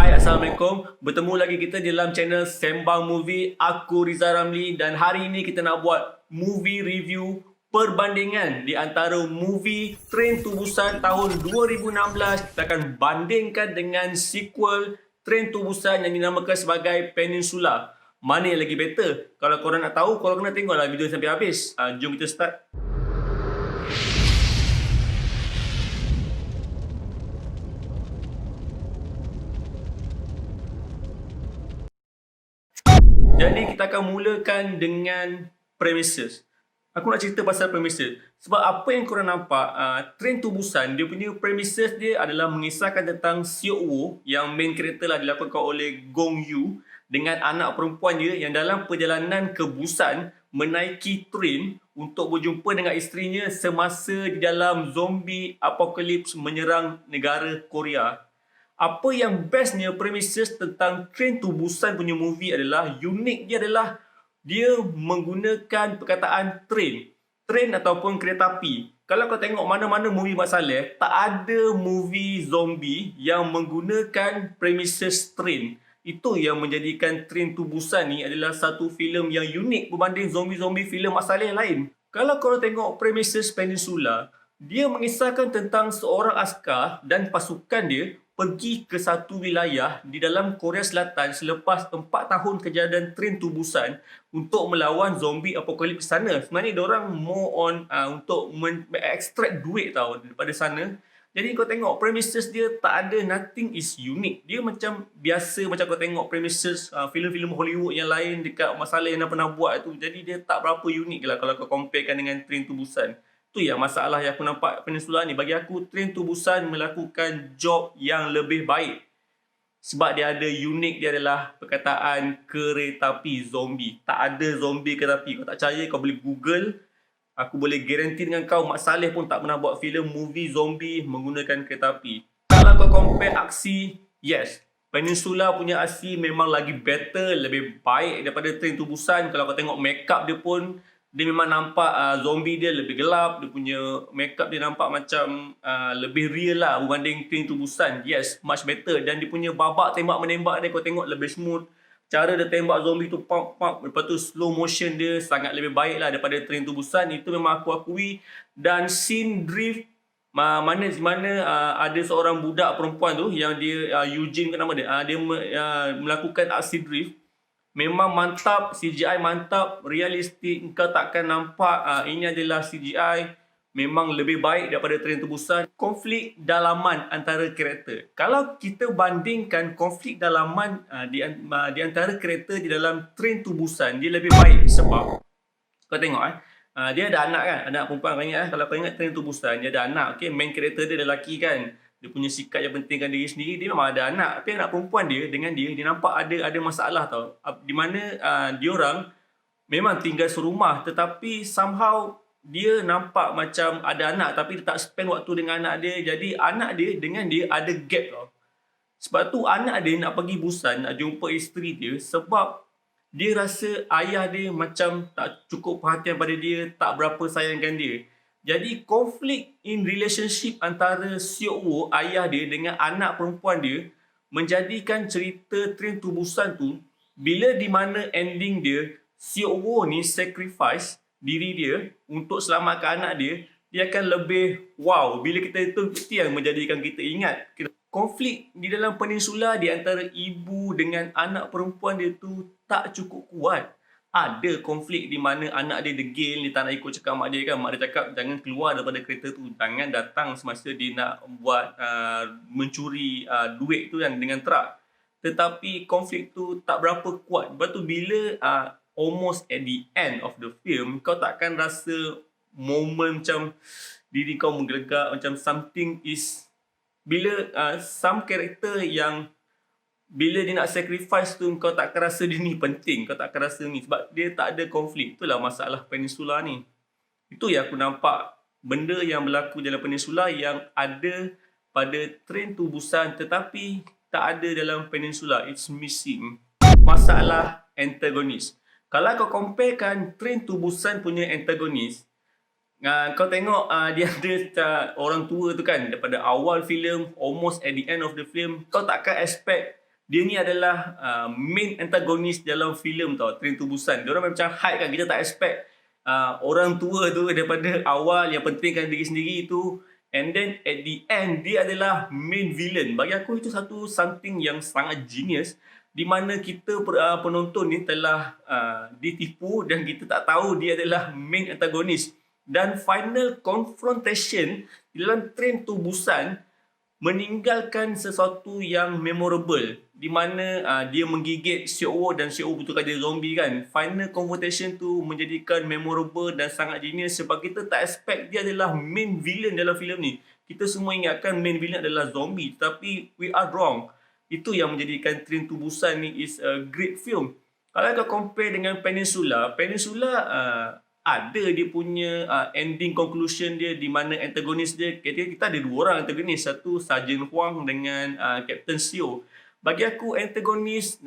Hai, Assalamualaikum. Bertemu lagi kita dalam channel Sembang Movie. Aku Riza Ramli dan hari ini kita nak buat movie review perbandingan di antara movie Train to Busan tahun 2016. Kita akan bandingkan dengan sequel Train to Busan yang dinamakan sebagai Peninsula. Mana yang lagi better? Kalau korang nak tahu, korang kena tengoklah video sampai habis. Jom kita start. Jadi kita akan mulakan dengan premises. Aku nak cerita pasal premises. Sebab apa yang korang nampak, Train to Busan, dia punya premises dia adalah mengisahkan tentang Seok Woo yang main karakter lah dilakonkan oleh Gong Yoo dengan anak perempuan dia yang dalam perjalanan ke Busan menaiki train untuk berjumpa dengan isterinya semasa di dalam zombie apocalypse menyerang negara Korea. Apa yang bestnya premises tentang Train to Busan punya movie adalah, unik dia adalah dia menggunakan perkataan train. Train ataupun kereta api. Kalau kau tengok mana-mana movie Mat Salleh, tak ada movie zombie yang menggunakan premises train. Itu yang menjadikan Train to Busan ni adalah satu filem yang unik berbanding zombie-zombie filem Mat Salleh lain. Kalau kau tengok premises Peninsula, dia mengisahkan tentang seorang askar dan pasukan dia pergi ke satu wilayah di dalam Korea Selatan selepas 4 tahun kejadian Train to Busan untuk melawan zombie apokalips sana. Sebenarnya diorang more on untuk extract duit tau daripada sana. Jadi kau tengok premises dia tak ada, nothing is unique. Dia macam biasa macam kau tengok premises filem-filem Hollywood yang lain dekat masalah yang dah pernah buat tu. Jadi dia tak berapa unik lah kalau kau comparekan dengan Train to Busan. Tu yang masalah yang aku nampak Peninsula ni. Bagi aku, Train to Busan melakukan job yang lebih baik. Sebab dia ada unik, dia adalah perkataan kereta api zombie. Tak ada zombie kereta api. Kau tak percaya, kau boleh Google. Aku boleh guarantee dengan kau, Mat Salleh pun tak pernah buat filem movie zombie menggunakan kereta api. Kalau kau compare aksi, yes, Peninsula punya aksi memang lagi better, lebih baik daripada Train to Busan. Kalau kau tengok makeup dia pun, dia memang nampak zombie dia lebih gelap. Dia punya makeup dia nampak macam lebih real lah berbanding Train to Busan. Yes, much better. Dan dia punya babak tembak-menembak dia kau tengok lebih smooth. Cara dia tembak zombie tu pump. Lepas tu slow motion dia sangat lebih baik lah daripada Train to Busan. Itu memang aku akui. Dan scene drift mana ada seorang budak perempuan tu yang dia Eugene ke nama dia. Dia melakukan aksi drift. Memang mantap, CGI mantap, realistik. Engkau takkan nampak ini adalah CGI. Memang lebih baik daripada Train to Busan. Konflik dalaman antara karakter. Kalau kita bandingkan konflik dalaman di antara karakter di dalam Train to Busan, dia lebih baik sebab kau tengok dia ada anak kan, anak perempuan kau ingat kalau kau ingat Train to Busan, dia ada anak. Okay, main karakter dia lelaki kan. Dia punya sikap yang pentingkan diri sendiri, dia memang ada anak. Tapi anak perempuan dia dengan dia nampak ada masalah tau. Di mana diorang memang tinggal serumah tetapi somehow dia nampak macam ada anak tapi dia tak spend waktu dengan anak dia. Jadi anak dia dengan dia ada gap tau. Sebab tu anak dia nak pergi Busan, nak jumpa isteri dia sebab dia rasa ayah dia macam tak cukup perhatian pada dia, tak berapa sayangkan dia. Jadi konflik in relationship antara Seok Woo, ayah dia dengan anak perempuan dia menjadikan cerita Train to Busan tu bila di mana ending dia Seok Woo ni sacrifice diri dia untuk selamatkan anak dia, dia akan lebih wow. Bila kita itu yang menjadikan kita ingat konflik di dalam Peninsula di antara ibu dengan anak perempuan dia tu tak cukup kuat. Ada konflik di mana anak dia degil, dia tak nak ikut cakap mak dia kan. Mak dia cakap jangan keluar daripada kereta tu, jangan datang semasa dia nak buat mencuri duit tu kan dengan truk. Tetapi konflik tu tak berapa kuat. Lepas tu bila almost at the end of the film, kau takkan rasa moment macam diri kau menggelegak, macam something is, bila some character yang bila dia nak sacrifice tu, kau takkan rasa dia ni penting, kau takkan rasa ni sebab dia tak ada konflik. Itulah masalah Peninsula ni. Itu yang aku nampak benda yang berlaku dalam Peninsula yang ada pada Train to Busan tetapi tak ada dalam Peninsula. It's missing. Masalah antagonis. Kalau kau comparekan Train to Busan punya antagonis, kau tengok dia ada orang tua tu kan, daripada awal filem almost at the end of the film, kau takkan expect Dia ni adalah main antagonis dalam filem tau, Train to Busan. Diorang macam hype kan, kita tak expect orang tua tu daripada awal yang pentingkan diri sendiri tu, and then at the end dia adalah main villain. Bagi aku itu satu something yang sangat genius, di mana kita penonton ni telah ditipu dan kita tak tahu dia adalah main antagonis. Dan final confrontation di dalam Train to Busan meninggalkan sesuatu yang memorable, di mana dia menggigit Seok-woo dan Seok-woo betulkan dia zombie kan. Final confrontation tu menjadikan memorable dan sangat genius sebab kita tak expect dia adalah main villain dalam filem ni. Kita semua ingatkan main villain adalah zombie, tapi we are wrong. Itu yang menjadikan Train to Busan ni is a great film. Kalau kau compare dengan Peninsula, ada dia punya ending conclusion dia, di mana antagonis dia, kita ada dua orang antagonis, satu Sergeant Huang dengan Captain Seo. Bagi aku antagonis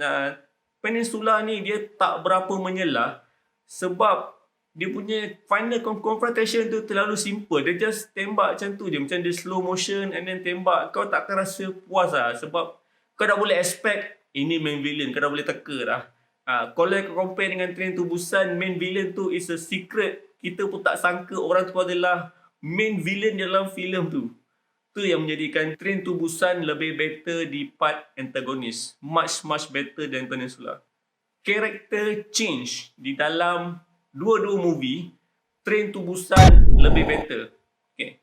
Peninsula ni dia tak berapa menyelah sebab dia punya final confrontation tu terlalu simple. Dia just tembak macam tu je, macam dia slow motion and then tembak. Kau takkan rasa puas lah sebab kau dah boleh expect ini main villain, kau dah boleh teka dah. Kalau kau compare dengan Train to Busan, main villain tu is a secret. Kita pun tak sangka orang tu adalah main villain dalam filem tu. Tu yang menjadikan Train to Busan lebih better di part antagonis. Much better than Peninsula. Character change di dalam dua-dua movie, Train to Busan lebih better. Okay.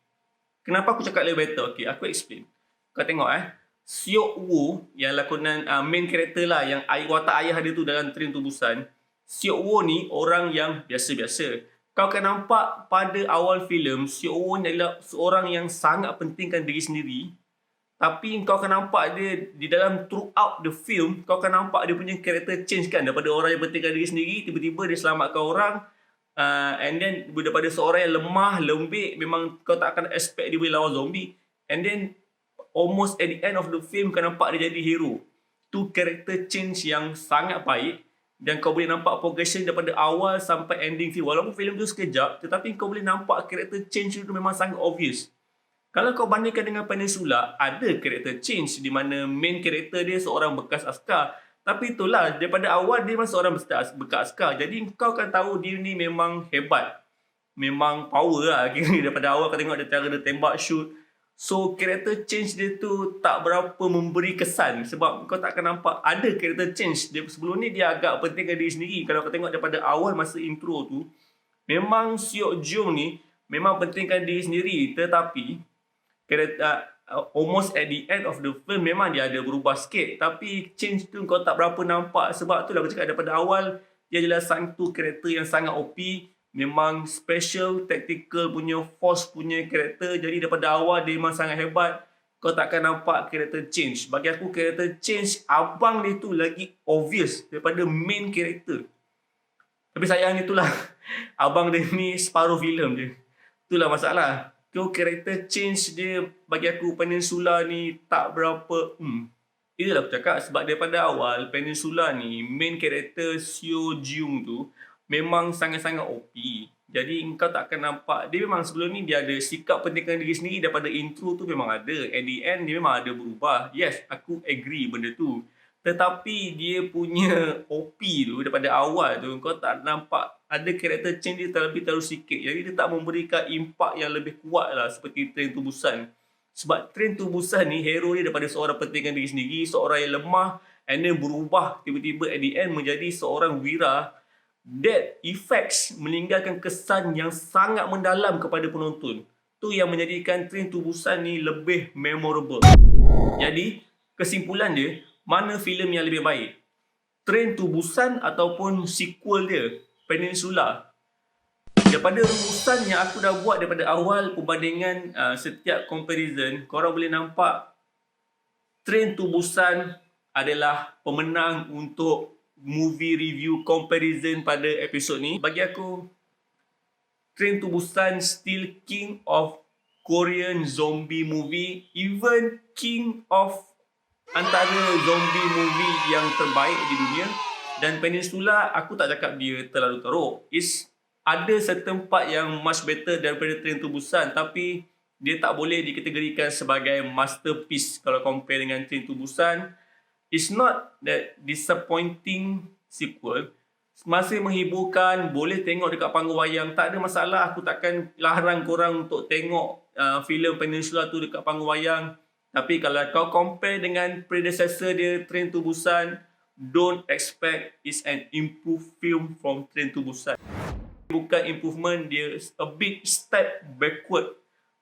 Kenapa aku cakap lebih better? Okay, aku explain. Kau tengok Seok-woo yang lakonan main karakter lah, yang watak ayah dia tu dalam Train to Busan. Seok-woo ni orang yang biasa-biasa. Kau akan nampak pada awal filem Seok-woo ni adalah seorang yang sangat pentingkan diri sendiri. Tapi kau akan nampak dia di dalam throughout the film, kau akan nampak dia punya character change kan, daripada orang yang pentingkan diri sendiri, tiba-tiba dia selamatkan orang. And then daripada seorang yang lemah, lembik, memang kau tak akan expect dia boleh lawan zombie. And then almost at the end of the film kau nampak dia jadi hero. Tu character change yang sangat baik, dan kau boleh nampak progression daripada awal sampai ending film. Walaupun film tu sekejap, tetapi kau boleh nampak character change tu memang sangat obvious. Kalau kau bandingkan dengan Peninsula, ada character change di mana main character dia seorang bekas askar. Tapi itulah, daripada awal dia memang seorang bekas askar. Jadi kau akan tahu dia ni memang hebat, memang power lah. Daripada awal kau tengok dia cara dia tembak, shoot. So character change dia tu tak berapa memberi kesan sebab kau tak akan nampak ada character change. Dia sebelum ni dia agak pentingkan diri sendiri. Kalau kau tengok daripada awal masa intro tu, memang Seok Jung ni memang pentingkan diri sendiri, tetapi almost at the end of the film memang dia ada berubah sikit, tapi change tu kau tak berapa nampak. Sebab tu lah aku cakap daripada awal dia adalah satu karakter yang sangat OP. Memang special, tactical punya, force punya karakter. Jadi daripada awal dia memang sangat hebat. Kau takkan nampak karakter change. Bagi aku karakter change abang dia tu lagi obvious daripada main karakter. Tapi sayang itulah abang dia ni separuh filem je. Itulah masalah. So karakter change dia bagi aku Peninsula ni tak berapa itulah aku cakap, sebab daripada awal Peninsula ni main karakter Seo Jung tu memang sangat-sangat OP. Jadi kau tak akan nampak. Dia memang sebelum ni dia ada sikap pentingkan diri sendiri, daripada intro tu memang ada. At the end dia memang ada berubah. Yes, aku agree benda tu. Tetapi dia punya OP tu daripada awal tu kau tak nampak ada karakter change dia terlebih sikit. Jadi dia tak memberikan impak yang lebih kuat lah seperti Train to Busan. Sebab Train to Busan ni hero dia daripada seorang pentingkan diri sendiri, seorang yang lemah, and then berubah tiba-tiba at the end menjadi seorang wira. That effects meninggalkan kesan yang sangat mendalam kepada penonton. Tu yang menjadikan Train to Busan ni lebih memorable. Jadi, kesimpulan dia, mana filem yang lebih baik? Train to Busan ataupun sequel dia, Peninsula? Daripada rumusan yang aku dah buat daripada awal perbandingan setiap comparison, korang boleh nampak Train to Busan adalah pemenang untuk movie review comparison pada episod ni. Bagi aku, Train to Busan still king of Korean zombie movie, even king of antara zombie movie yang terbaik di dunia. Dan Peninsula, aku tak cakap dia terlalu teruk. Ada certain part yang much better daripada Train to Busan, tapi dia tak boleh dikategorikan sebagai masterpiece kalau compare dengan Train to Busan. It's not that disappointing sequel. Masih menghiburkan, boleh tengok dekat panggung wayang, tak ada masalah. Aku takkan larang korang untuk tengok filem Peninsula tu dekat panggung wayang. Tapi kalau kau compare dengan predecessor dia, Train to Busan, don't expect it's an improved film from Train to Busan. Bukan improvement, dia a big step backward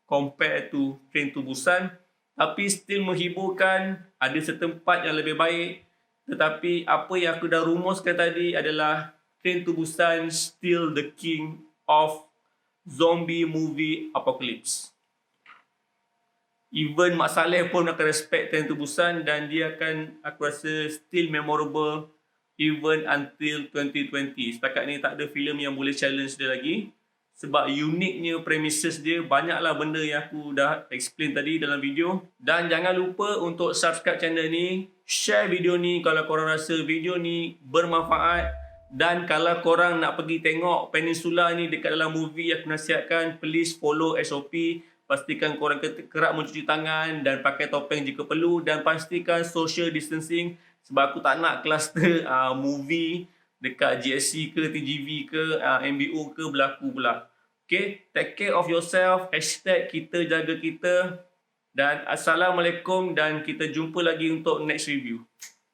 compared to Train to Busan, tapi still menghiburkan, ada certain part yang lebih baik. Tetapi apa yang aku dah rumuskan tadi adalah Train to Busan still the king of zombie movie apocalypse. Even Mak Saleh pun akan respect Train to Busan dan dia akan, aku rasa, still memorable even until 2020. Setakat ni tak ada filem yang boleh challenge dia lagi. Sebab uniknya premises dia, banyaklah benda yang aku dah explain tadi dalam video. Dan jangan lupa untuk subscribe channel ni, share video ni kalau korang rasa video ni bermanfaat. Dan kalau korang nak pergi tengok Peninsula ni dekat dalam movie, aku nasihatkan please follow SOP. Pastikan korang kerap mencuci tangan dan pakai topeng jika perlu. Dan pastikan social distancing. Sebab aku tak nak kluster movie dekat GSC ke, TGV ke, MBO ke berlaku pula. Okay, take care of yourself. Hashtag kita jaga kita. Dan Assalamualaikum dan kita jumpa lagi untuk next review.